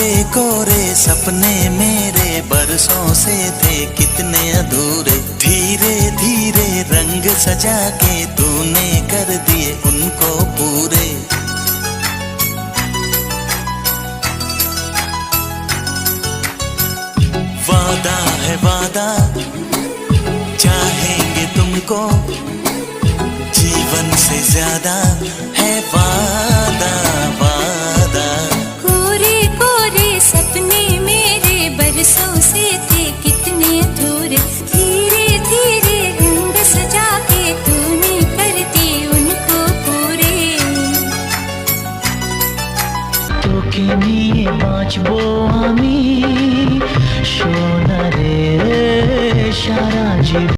कोरे कोरे सपने मेरे बरसों से थे कितने अधूरे, धीरे धीरे रंग सजा के तूने कर दिए उनको पूरे। वादा है वादा, चाहेंगे तुमको, जीवन से ज्यादा है वादा वादा। कोरे कोरे सपने मेरे बरसों से थे कितने अधूरे, धीरे धीरे रंग सजा के तूने कर दिए उनको पूरे। তোকে নিয়ে বাঁচবো আমি সোনারে সারা জীবন।